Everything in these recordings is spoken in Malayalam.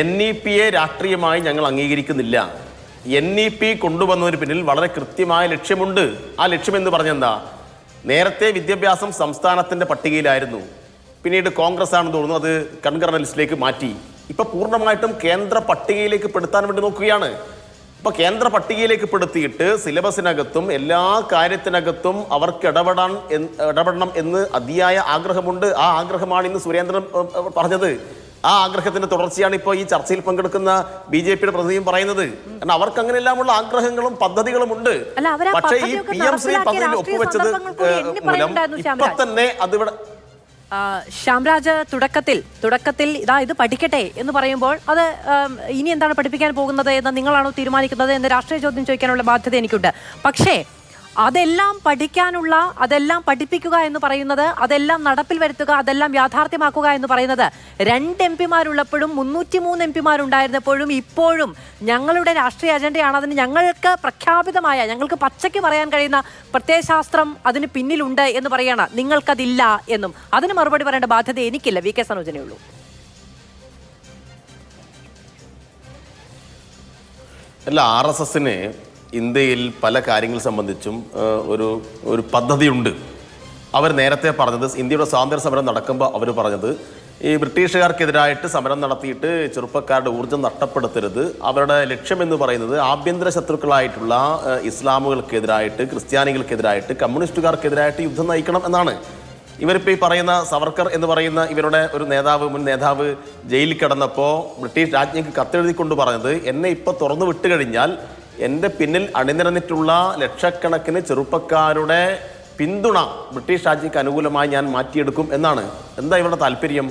NEP രാഷ്ട്രീയമായി ഞങ്ങൾ അംഗീകരിക്കുന്നില്ല. NEP കൊണ്ടുവന്നതിന് പിന്നിൽ വളരെ കൃത്യമായ ലക്ഷ്യമുണ്ട്. ആ ലക്ഷ്യം എന്ന് പറഞ്ഞെന്താ? നേരത്തെ വിദ്യാഭ്യാസം സംസ്ഥാനത്തിന്റെ പട്ടികയിലായിരുന്നു. പിന്നീട് കോൺഗ്രസ് ആണെന്ന് തോന്നുന്നു അത് കൺകറന്റ് ലിസ്റ്റിലേക്ക് മാറ്റി. ഇപ്പൊ പൂർണ്ണമായിട്ടും കേന്ദ്ര പട്ടികയിലേക്ക് പെടുത്താൻ വേണ്ടി നോക്കുകയാണ്. ഇപ്പൊ കേന്ദ്ര പട്ടികയിലേക്ക് പെടുത്തിയിട്ട് സിലബസിനകത്തും എല്ലാ കാര്യത്തിനകത്തും അവർക്ക് ഇടപെടണം എന്ന് അതിയായ ആഗ്രഹമുണ്ട്. ആ ആഗ്രഹമാണ് ഇന്ന് സുരേന്ദ്രൻ പറഞ്ഞത്. ആ ആഗ്രഹത്തിന്റെ തുടർച്ചയാണ് ഇപ്പോൾ ഈ ചർച്ചയിൽ പങ്കെടുക്കുന്ന BJP പ്രതിനിധിയും പറയുന്നത്. കാരണം അവർക്ക് അങ്ങനെയെല്ലാമുള്ള ആഗ്രഹങ്ങളും പദ്ധതികളും ഉണ്ട്. പക്ഷേ ഈ PM-ശ്രീ പദ്ധതിയിൽ ഒപ്പുവെച്ചത് മൂലം ഇപ്പൊ തന്നെ അതിവിടെ ശ്യാംരാജ് തുടക്കത്തിൽ ഇത് പഠിക്കട്ടെ എന്ന് പറയുമ്പോൾ അത് ഇനി എന്താണ് പഠിപ്പിക്കാൻ പോകുന്നത് എന്ന് നിങ്ങളാണോ തീരുമാനിക്കുന്നത് എന്ന് രാഷ്ട്രീയ ചോദ്യം ചോദിക്കാനുള്ള ബാധ്യത എനിക്കുണ്ട്. പക്ഷേ അതെല്ലാം പഠിക്കാനുള്ള, അതെല്ലാം പഠിപ്പിക്കുക എന്ന് പറയുന്നത്, അതെല്ലാം നടപ്പിൽ വരുത്തുക, അതെല്ലാം യാഥാർത്ഥ്യമാക്കുക എന്ന് പറയുന്നത് 2 MP-മാരുള്ളപ്പോഴും 303 MP-മാരുണ്ടായിരുന്നപ്പോഴും ഇപ്പോഴും ഞങ്ങളുടെ രാഷ്ട്രീയ അജണ്ടയാണ്. അതിന് ഞങ്ങൾക്ക് പ്രഖ്യാപിതമായ, ഞങ്ങൾക്ക് പച്ചയ്ക്ക് പറയാൻ കഴിയുന്ന പ്രത്യയശാസ്ത്രം അതിന് പിന്നിലുണ്ട് എന്ന് പറയാണ്. നിങ്ങൾക്കതില്ല എന്നും അതിന് മറുപടി പറയേണ്ട ബാധ്യത എനിക്കില്ല. VK സനോജനേ ഉള്ളൂ. അല്ല, RSSന് ഇന്ത്യയിൽ പല കാര്യങ്ങൾ സംബന്ധിച്ചും ഒരു പദ്ധതിയുണ്ട്. അവർ നേരത്തെ പറഞ്ഞത്, ഇന്ത്യയുടെ സ്വാതന്ത്ര്യ സമരം നടക്കുമ്പോൾ അവർ പറഞ്ഞത് ഈ ബ്രിട്ടീഷുകാർക്കെതിരായിട്ട് സമരം നടത്തിയിട്ട് ചെറുപ്പക്കാരുടെ ഊർജ്ജം നഷ്ടപ്പെടുത്തരുത്. അവരുടെ ലക്ഷ്യം എന്ന് പറയുന്നത് ആഭ്യന്തര ശത്രുക്കളായിട്ടുള്ള ഇസ്ലാമുകൾക്കെതിരായിട്ട്, ക്രിസ്ത്യാനികൾക്കെതിരായിട്ട്, കമ്മ്യൂണിസ്റ്റുകാർക്കെതിരായിട്ട് യുദ്ധം നയിക്കണം എന്നാണ്. ഇവരിപ്പോൾ ഈ പറയുന്ന സവർക്കർ എന്ന് പറയുന്ന ഇവരുടെ ഒരു മുൻ നേതാവ് ജയിലിൽ കിടന്നപ്പോൾ ബ്രിട്ടീഷ് രാജ്ഞിക്ക് കത്തെഴുതിക്കൊണ്ട് പറഞ്ഞത്, എന്നെ ഇപ്പോൾ തുറന്നു വിട്ടു കഴിഞ്ഞാൽ എൻ്റെ പിന്നിൽ അണിനിരന്നിട്ടുള്ള ലക്ഷക്കണക്കിന് ചെറുപ്പക്കാരുടെ പിന്തുണ ബ്രിട്ടീഷ് രാജ്ഞിക്ക് അനുകൂലമായി ഞാൻ മാറ്റിയെടുക്കും എന്നാണ്. എന്താ ഇവരുടെ താല്പര്യം?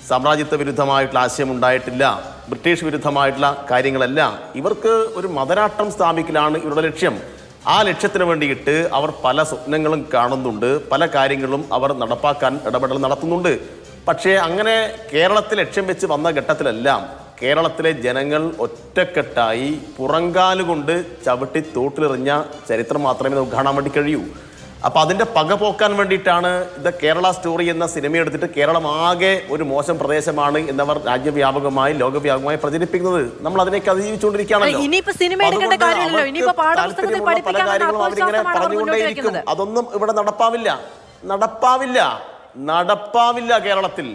സാമ്രാജ്യത്വ വിരുദ്ധമായിട്ടുള്ള ആശയം ഉണ്ടായിട്ടില്ല, ബ്രിട്ടീഷ് വിരുദ്ധമായിട്ടുള്ള കാര്യങ്ങളല്ല. ഇവർക്ക് ഒരു മതരാഷ്ട്രം സ്ഥാപിക്കലാണ് ഇവരുടെ ലക്ഷ്യം. ആ ലക്ഷ്യത്തിന് വേണ്ടിയിട്ട് അവർ പല സ്വപ്നങ്ങളും കാണുന്നുണ്ട്, പല കാര്യങ്ങളും അവർ നടപ്പാക്കാൻ ഇടപെടൽ നടത്തുന്നുണ്ട്. പക്ഷേ അങ്ങനെ കേരളത്തിൽ ലക്ഷ്യം വെച്ച് വന്ന ഘട്ടത്തിലെല്ലാം കേരളത്തിലെ ജനങ്ങൾ ഒറ്റക്കെട്ടായി പുറങ്കാലുകൊണ്ട് ചവിട്ടി തോട്ടിലെറിഞ്ഞ ചരിത്രം മാത്രമേ നമുക്ക് കാണാൻ വേണ്ടി കഴിയൂ. അപ്പോൾ അതിൻ്റെ പക പോക്കാൻ വേണ്ടിയിട്ടാണ് കേരള സ്റ്റോറി എന്ന സിനിമ എടുത്തിട്ട് കേരളം ആകെ ഒരു മോശം പ്രദേശമാണ് എന്നവർ രാജ്യവ്യാപകമായി ലോകവ്യാപകമായി പ്രചരിപ്പിക്കുന്നത്. നമ്മൾ അതിനേക്ക് അതിജീവിച്ചുകൊണ്ടിരിക്കുകയാണല്ലോ. പല കാര്യങ്ങളും അവരിങ്ങനെ പറഞ്ഞുകൊണ്ടേയിരിക്കും. അതൊന്നും ഇവിടെ നടപ്പാവില്ല. കേരളത്തിൽ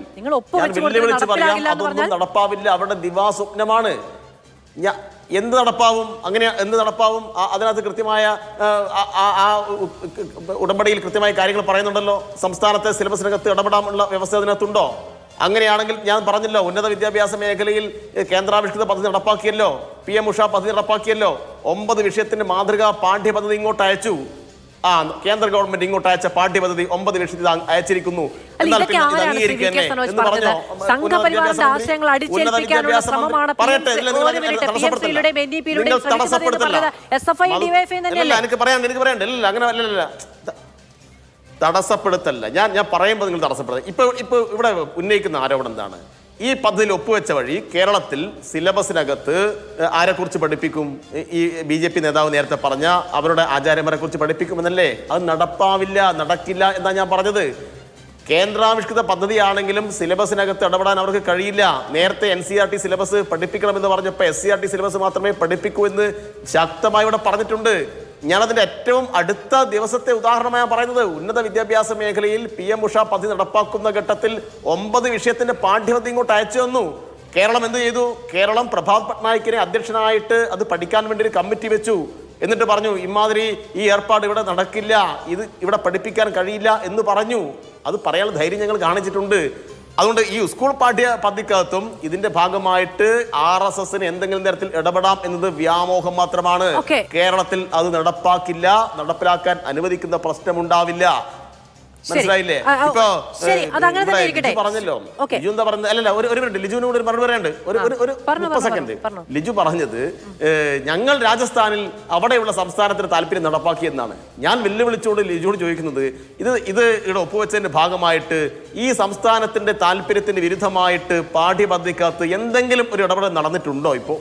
ഞാൻ വെല്ലുവിളിച്ച് പറയാം, അതൊന്നും നടപ്പാവില്ല. അവരുടെ ദിവാസ്വപ്നമാണ്. എന്ത് നടപ്പാവും? അങ്ങനെ എന്ത് നടപ്പാവും? അതിനകത്ത് കൃത്യമായ ഉടമ്പടിയിൽ കൃത്യമായ കാര്യങ്ങൾ പറയുന്നുണ്ടല്ലോ. സംസ്ഥാനത്തെ സിലബസിനകത്ത് ഇടപെടാനുള്ള വ്യവസ്ഥ അതിനകത്തുണ്ടോ? അങ്ങനെയാണെങ്കിൽ ഞാൻ പറഞ്ഞല്ലോ, ഉന്നത വിദ്യാഭ്യാസ മേഖലയിൽ കേന്ദ്രാവിഷ്കൃത പദ്ധതി നടപ്പാക്കിയല്ലോ, PM ഉഷ പദ്ധതി നടപ്പാക്കിയല്ലോ. 9 വിഷയത്തിന്റെ മാതൃകാ പാഠ്യപദ്ധതി ഇങ്ങോട്ട് അയച്ചു. കേന്ദ്ര ഗവൺമെന്റ് ഇങ്ങോട്ട് അയച്ച പാഠ്യപദ്ധതി 9 വിഷയത്തിൽ അയച്ചിരിക്കുന്നു. തടസ്സപ്പെടുത്തല്ല, ഞാൻ പറയുമ്പോൾ നിങ്ങൾ തടസ്സപ്പെടുത്ത. ഇപ്പൊ ഇവിടെ ഉന്നയിക്കുന്ന ആരോപണം എന്താണ്? ഈ പദ്ധതിയിൽ ഒപ്പുവെച്ച വഴി കേരളത്തിൽ സിലബസിനകത്ത് ആരെക്കുറിച്ച് പഠിപ്പിക്കും? ഈ BJP നേതാവ് നേരത്തെ പറഞ്ഞ അവരുടെ ആചാര്യന്മാരെ കുറിച്ച് പഠിപ്പിക്കുമെന്നല്ലേ? അത് നടക്കില്ല എന്നാ ഞാൻ പറഞ്ഞത്. കേന്ദ്രാവിഷ്കൃത പദ്ധതിയാണെങ്കിലും സിലബസിനകത്ത് ഇടപെടാൻ അവർക്ക് കഴിയില്ല. നേരത്തെ NCERT സിലബസ് പഠിപ്പിക്കണമെന്ന് പറഞ്ഞപ്പോൾ SCERT സിലബസ് മാത്രമേ പഠിപ്പിക്കൂ എന്ന് ശക്തമായി ഇവിടെ പറഞ്ഞിട്ടുണ്ട്. ഞാനതിൻ്റെ ഏറ്റവും അടുത്ത ദിവസത്തെ ഉദാഹരണമായി പറയുന്നത്, ഉന്നത വിദ്യാഭ്യാസ മേഖലയിൽ PM ഉഷ പദ്ധതി നടപ്പാക്കുന്ന ഘട്ടത്തിൽ 9 വിഷയത്തിന്റെ പാഠ്യപദ്ധതി ഇങ്ങോട്ട് അയച്ചു തന്നു. കേരളം എന്ത് ചെയ്തു? കേരളം പ്രഭാത് പട്നായിക്കിനെ അധ്യക്ഷനായിട്ട് അത് പഠിക്കാൻ വേണ്ടി ഒരു കമ്മിറ്റി വെച്ചു. എന്നിട്ട് പറഞ്ഞു, ഇമാതിരി ഈ ഏർപ്പാട് ഇവിടെ നടക്കില്ല, ഇത് ഇവിടെ പഠിപ്പിക്കാൻ കഴിയില്ല എന്ന് പറഞ്ഞു. അത് പറയാനുള്ള ധൈര്യം ഞങ്ങൾ കാണിച്ചിട്ടുണ്ട്. അതുകൊണ്ട് ഈ സ്കൂൾ പാഠ്യ പദ്ധതിക്കകത്തും ഇതിന്റെ ഭാഗമായിട്ട് RSSന് എന്തെങ്കിലും തരത്തിൽ ഇടപെടാം എന്നത് വ്യാമോഹം മാത്രമാണ്. കേരളത്തിൽ അത് നടപ്പിലാക്കാൻ അനുവദിക്കുന്ന പ്രശ്നമുണ്ടാവില്ല. മനസ്സിലായില്ലേ? ഇപ്പൊ പറഞ്ഞല്ലോ, ലിജു എന്താ പറഞ്ഞത്? അല്ലല്ല, ഒരു മിനിറ്റ്, ലിജുവിനോട് ഒരു മറുപടി പറയാണ്ട്. ഒരു 30 സെക്കൻഡ്. ലിജു പറഞ്ഞത് ഞങ്ങൾ രാജസ്ഥാനിൽ അവിടെയുള്ള സംസ്ഥാനത്തിന് താല്പര്യം നടപ്പാക്കിയെന്നാണ്. ഞാൻ വെല്ലുവിളിച്ചുകൊണ്ട് ലിജുവോട് ചോദിക്കുന്നത്, ഇത് ഇവിടെ ഒപ്പുവെച്ചതിന്റെ ഭാഗമായിട്ട് ഈ സംസ്ഥാനത്തിന്റെ താല്പര്യത്തിന് വിരുദ്ധമായിട്ട് പാഠ്യപദ്ധതിക്കകത്ത് എന്തെങ്കിലും ഒരു ഇടപെടൽ നടന്നിട്ടുണ്ടോ? ഇപ്പോൾ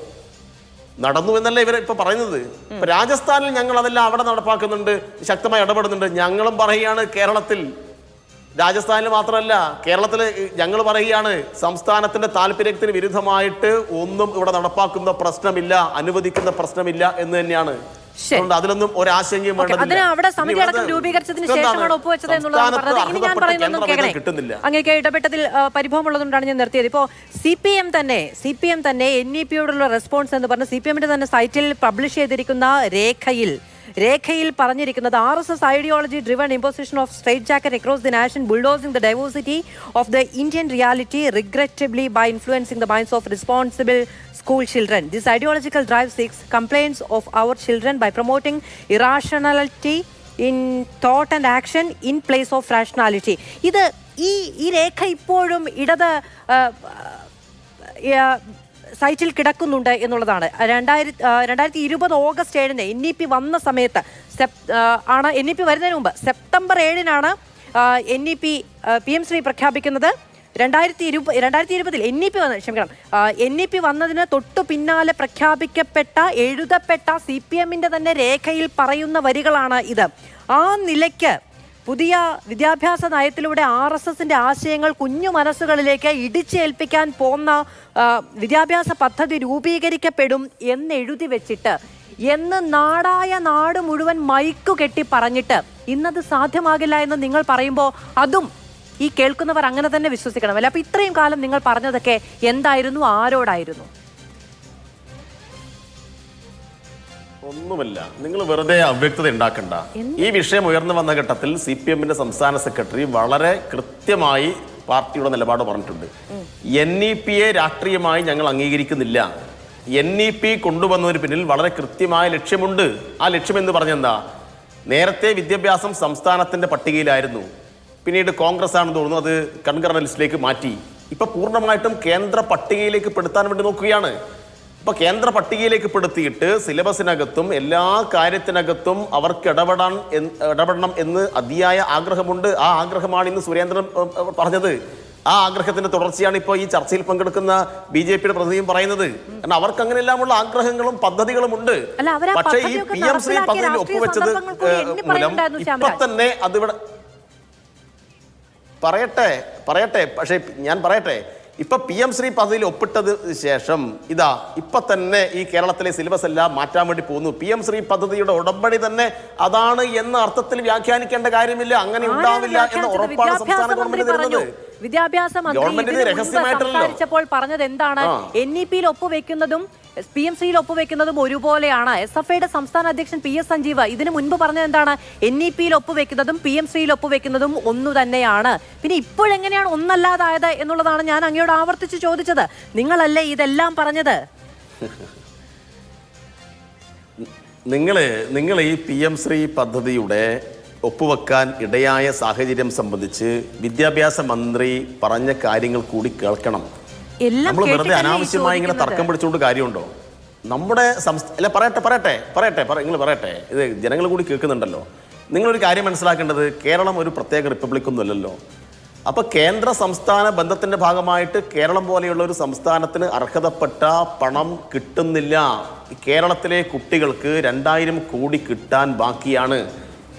നടന്നു എന്നല്ല ഇവർ ഇപ്പൊ പറയുന്നത്. ഇപ്പൊ രാജസ്ഥാനിൽ ഞങ്ങൾ അതെല്ലാം അവിടെ നടപ്പാക്കുന്നുണ്ട്, ശക്തമായി ഇടപെടുന്നുണ്ട്. ഞങ്ങളും പറയുകയാണ്, കേരളത്തിൽ രാജസ്ഥാനിൽ മാത്രമല്ല കേരളത്തിൽ ഞങ്ങൾ പറയുകയാണ്, സംസ്ഥാനത്തിന്റെ താല്പര്യത്തിന് വിരുദ്ധമായിട്ട് ഒന്നും ഇവിടെ നടപ്പാക്കുന്ന പ്രശ്നമില്ല, അനുവദിക്കുന്ന പ്രശ്നമില്ല എന്ന് തന്നെയാണ്. അതുകൊണ്ട് അതിലൊന്നും ഒരാശങ്കയും കിട്ടുന്നില്ല. അങ്ങേക്ക് ഇടപെട്ടതിൽ പരിഭവമുള്ളതുകൊണ്ടാണ് ഞാൻ നിർത്തിയത്. ഇപ്പോൾ CPM തന്നെ NEP-യോടുള്ള റെസ്പോൺസ് എന്ന് പറഞ്ഞ് CPM-ന്റെ തന്നെ സൈറ്റിൽ പബ്ലിഷ് ചെയ്തിരിക്കുന്ന രേഖയിൽ പറഞ്ഞിരിക്കുന്നത് RSS ideology driven imposition of straitjacket across the nation, bulldozing the diversity of the Indian reality regrettably by influencing the minds of responsible school children. This ideological drive seeks complaints of our children by promoting irrationality in thought and action in place of rationality. ഇത് ഈ രേഖ ഇപ്പോഴും ഇടത് സൈറ്റിൽ കിടക്കുന്നുണ്ട് എന്നുള്ളതാണ്. 2020 ഓഗസ്റ്റ് 7 NEP വന്ന സമയത്ത് ആണ്, NEP വരുന്നതിന് മുമ്പ് സെപ്റ്റംബർ 7 NEP PM-ശ്രീ പ്രഖ്യാപിക്കുന്നത്. 2020 NEP വന്നതിന് തൊട്ടു പിന്നാലെ പ്രഖ്യാപിക്കപ്പെട്ട എഴുതപ്പെട്ട CPM-ന്റെ തന്നെ രേഖയിൽ പറയുന്ന വരികളാണ് ഇത്. ആ നിലയ്ക്ക് പുതിയ വിദ്യാഭ്യാസ നയത്തിലൂടെ RSSന്റെ ആശയങ്ങൾ കുഞ്ഞു മനസ്സുകളിലേക്ക് ഇടിച്ചേൽപ്പിക്കാൻ പോന്ന വിദ്യാഭ്യാസ പദ്ധതി രൂപീകരിക്കപ്പെടും എന്ന് എഴുതി വെച്ചിട്ട്, എന്ന് നാട് മുഴുവൻ മൈക്കു കെട്ടി പറഞ്ഞിട്ട് ഇന്നത് സാധ്യമാകില്ല എന്ന് നിങ്ങൾ പറയുമ്പോൾ അതും ഈ കേൾക്കുന്നവർ അങ്ങനെ തന്നെ വിശ്വസിക്കണമല്ലോ. അപ്പൊ ഇത്രയും കാലം നിങ്ങൾ പറഞ്ഞതൊക്കെ എന്തായിരുന്നു, ആരോടായിരുന്നു? ഒന്നുമില്ല, നിങ്ങൾ വെറുതെ അവ്യക്തത ഉണ്ടാക്കണ്ട. ഈ വിഷയം ഉയർന്നു വന്ന ഘട്ടത്തിൽ CPM-ന്റെ സംസ്ഥാന സെക്രട്ടറി വളരെ കൃത്യമായി പാർട്ടിയുടെ നിലപാട് പറഞ്ഞിട്ടുണ്ട്. NEP-യെ രാഷ്ട്രീയമായി ഞങ്ങൾ അംഗീകരിക്കുന്നില്ല. NEP കൊണ്ടുവന്നതിന് പിന്നിൽ വളരെ കൃത്യമായ ലക്ഷ്യമുണ്ട്. ആ ലക്ഷ്യം എന്ന് പറഞ്ഞെന്താ, നേരത്തെ വിദ്യാഭ്യാസം സംസ്ഥാനത്തിന്റെ പട്ടികയിലായിരുന്നു, പിന്നീട് കോൺഗ്രസ് ആണെന്ന് തോന്നുന്നു അത് കൺകറന്റ് ലിസ്റ്റിലേക്ക് മാറ്റി. ഇപ്പൊ പൂർണ്ണമായിട്ടും കേന്ദ്ര പട്ടികയിലേക്ക് പെടുത്താൻ വേണ്ടി നോക്കുകയാണ്. ഇപ്പൊ കേന്ദ്ര പട്ടികയിലേക്ക് പെടുത്തിയിട്ട് സിലബസിനകത്തും എല്ലാ കാര്യത്തിനകത്തും അവർക്ക് ഇടപെടണം എന്ന് അതിയായ ആഗ്രഹമുണ്ട്. ആ ആഗ്രഹമാണ് ഇന്ന് സുരേന്ദ്രൻ പറഞ്ഞത്. ആ ആഗ്രഹത്തിന്റെ തുടർച്ചയാണ് ഇപ്പോൾ ഈ ചർച്ചയിൽ പങ്കെടുക്കുന്ന BJP-യുടെ പ്രതിനിധിയും പറയുന്നത്. കാരണം അവർക്ക് അങ്ങനെയെല്ലാമുള്ള ആഗ്രഹങ്ങളും പദ്ധതികളും ഉണ്ട്. പക്ഷേ ഈ PM-ശ്രീ പദ്ധതിയിൽ ഒപ്പുവെച്ചത് മൂലം ഇപ്പൊ തന്നെ അതിവിടെ പറയട്ടെ പക്ഷേ ഞാൻ പറയട്ടെ, ഇപ്പൊ PM-ശ്രീ പദ്ധതിയിൽ ഒപ്പിട്ടത് ശേഷം ഇപ്പൊ തന്നെ ഈ കേരളത്തിലെ സിലബസ് എല്ലാം മാറ്റാൻ വേണ്ടി പോകുന്നു. PM-ശ്രീ പദ്ധതിയുടെ ഉടമ്പടി തന്നെ അതാണ് എന്ന അർത്ഥത്തിൽ വ്യാഖ്യാനിക്കേണ്ട കാര്യമില്ല. അങ്ങനെ ഉണ്ടാവില്ല എന്ന ഉറപ്പാണ് സംസ്ഥാന ഗവൺമെന്റ് തരുന്നത്. വിദ്യാഭ്യാസ മന്ത്രി സംസാരിച്ചപ്പോൾ പറഞ്ഞത് എന്താണ്? NEP-യിൽ ഒപ്പുവെക്കുന്നതും PM-ശ്രീയിൽ ഒപ്പുവെക്കുന്നതും ഒരുപോലെയാണ്. SFIയുടെ സംസ്ഥാന അധ്യക്ഷൻ PS സഞ്ജീവ് ഇതിനു മുൻപ് പറഞ്ഞത് എന്താണ്? NEP-യിൽ ഒപ്പുവെക്കുന്നതും PM-ശ്രീയിൽ ഒപ്പുവെക്കുന്നതും ഒന്നു തന്നെയാണ്. പിന്നെ ഇപ്പോഴെങ്ങനെയാണ് ഒന്നല്ലാതായത് എന്നുള്ളതാണ് ഞാൻ അങ്ങയോട് ആവർത്തിച്ച് ചോദിച്ചത്. നിങ്ങളല്ലേ ഇതെല്ലാം പറഞ്ഞത്? നിങ്ങൾ ഈ PM-ശ്രീ പദ്ധതിയുടെ ഒപ്പുവെക്കാൻ ഇടയായ സാഹചര്യം സംബന്ധിച്ച് വിദ്യാഭ്യാസ മന്ത്രി പറഞ്ഞ കാര്യങ്ങൾ കൂടി കേൾക്കണം. നമ്മൾ വെറുതെ അനാവശ്യമായി ഇങ്ങനെ തർക്കം പിടിച്ചുകൊണ്ട് കാര്യമുണ്ടോ? നമ്മുടെ അല്ല നിങ്ങൾ പറയട്ടെ, ഇത് ജനങ്ങൾ കൂടി കേൾക്കുന്നുണ്ടല്ലോ. നിങ്ങളൊരു കാര്യം മനസ്സിലാക്കേണ്ടത്, കേരളം ഒരു പ്രത്യേക റിപ്പബ്ലിക്കൊന്നും അല്ലല്ലോ. അപ്പൊ കേന്ദ്ര സംസ്ഥാന ബന്ധത്തിന്റെ ഭാഗമായിട്ട് കേരളം പോലെയുള്ള ഒരു സംസ്ഥാനത്തിന് അർഹതപ്പെട്ട പണം കിട്ടുന്നില്ല. കേരളത്തിലെ കുട്ടികൾക്ക് 2000 കോടി കിട്ടാൻ ബാക്കിയാണ്.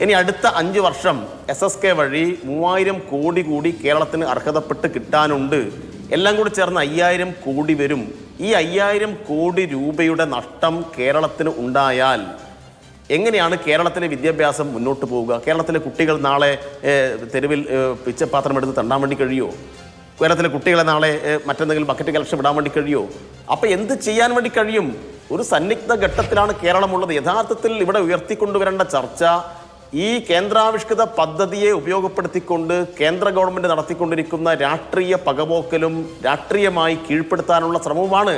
ഇനി അടുത്ത 5 വർഷം SSK വഴി 3000 കോടി കൂടി കേരളത്തിന് അർഹതപ്പെട്ട് കിട്ടാനുണ്ട്. എല്ലാം കൂടി ചേർന്ന് 5000 കോടി വരും. ഈ 5000 കോടി രൂപയുടെ നഷ്ടം കേരളത്തിന് ഉണ്ടായാൽ എങ്ങനെയാണ് കേരളത്തിലെ വിദ്യാഭ്യാസം മുന്നോട്ട് പോവുക? കേരളത്തിലെ കുട്ടികൾ നാളെ തെരുവിൽ പിച്ചപാത്രം എടുത്ത് തണ്ടാൻ വേണ്ടി കഴിയുമോ? കേരളത്തിലെ കുട്ടികളെ നാളെ മറ്റെന്തെങ്കിലും ബക്കറ്റ് കലക്ഷൻ വിടാൻ വേണ്ടി കഴിയുമോ? അപ്പം എന്ത് ചെയ്യാൻ വേണ്ടി കഴിയും? ഒരു സന്നിഗ്ധ ഘട്ടത്തിലാണ് കേരളമുള്ളത്. യഥാർത്ഥത്തിൽ ഇവിടെ ഉയർത്തിക്കൊണ്ടുവരേണ്ട ചർച്ച ഈ കേന്ദ്രാവിഷ്കൃത പദ്ധതിയെ ഉപയോഗപ്പെടുത്തിക്കൊണ്ട് കേന്ദ്ര ഗവൺമെന്റ് നടത്തിക്കൊണ്ടിരിക്കുന്ന രാഷ്ട്രീയ പകപോക്കലും രാഷ്ട്രീയമായി കീഴ്പ്പെടുത്താനുള്ള ശ്രമവുമാണ്.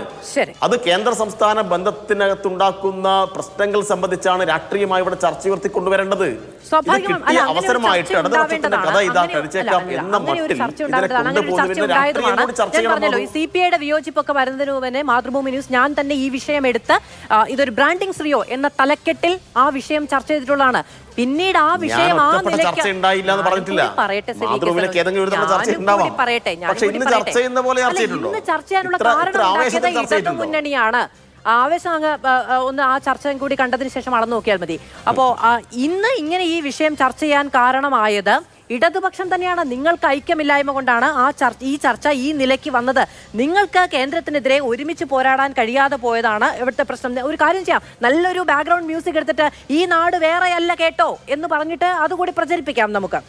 അത് കേന്ദ്ര സംസ്ഥാന ബന്ധത്തിനകത്തുണ്ടാക്കുന്ന പ്രശ്നങ്ങൾ സംബന്ധിച്ചാണ് രാഷ്ട്രീയമായി ഇവിടെ ചർച്ച ഉയർത്തിക്കൊണ്ടുവരേണ്ടത്. കിട്ടിയ അവസരമായിട്ട് ഇടതുപക്ഷത്തിന്റെ കഥ ഇതാ കഴിച്ചേക്കാം എന്ന മട്ടിൽ ഇതിനെ കൊണ്ടുപോകുന്നതിന് രാഷ്ട്രീയത്തോട് ചർച്ച ചെയ്യണം. CPIയുടെ വിയോജിപ്പൊക്കെ വരുന്നതിന് മുമ്പേ മാതൃഭൂമി ന്യൂസ് ഞാൻ തന്നെ ഈ വിഷയം എടുത്ത് ഇതൊരു ബ്രാൻഡിംഗ് ശ്രീയോ എന്ന തലക്കെട്ടിൽ ആ വിഷയം ചർച്ച ചെയ്തിട്ടുള്ളതാണ്. പിന്നീട് ആ വിഷയം ചർച്ച ചെയ്യാനുള്ള കാരണം മുന്നണിയാണ്. ആവേശം ഒന്ന് ആ ചർച്ച കൂടി കണ്ടതിന് ശേഷം അളന്നു നോക്കിയാൽ മതി. അപ്പോ ഇന്ന് ഇങ്ങനെ ഈ വിഷയം ചർച്ച ചെയ്യാൻ കാരണമായത് ഇടതുപക്ഷം തന്നെയാണ്. നിങ്ങൾക്ക് ഐക്യമില്ലായ്മ കൊണ്ടാണ് ഈ ചർച്ച ഈ നിലയ്ക്ക് വന്നത്. നിങ്ങൾക്ക് കേന്ദ്രത്തിനെതിരെ ഒരുമിച്ച് പോരാടാൻ കഴിയാതെ പോയതാണ് ഇവിടുത്തെ പ്രശ്നം. ഒരു കാര്യം ചെയ്യാം, നല്ലൊരു ബാക്ക്ഗ്രൗണ്ട് മ്യൂസിക് എടുത്തിട്ട് ഈ നാട് വേറെയല്ല കേട്ടോ എന്ന് പറഞ്ഞിട്ട് അതുകൂടി പ്രചരിപ്പിക്കാം നമുക്ക്.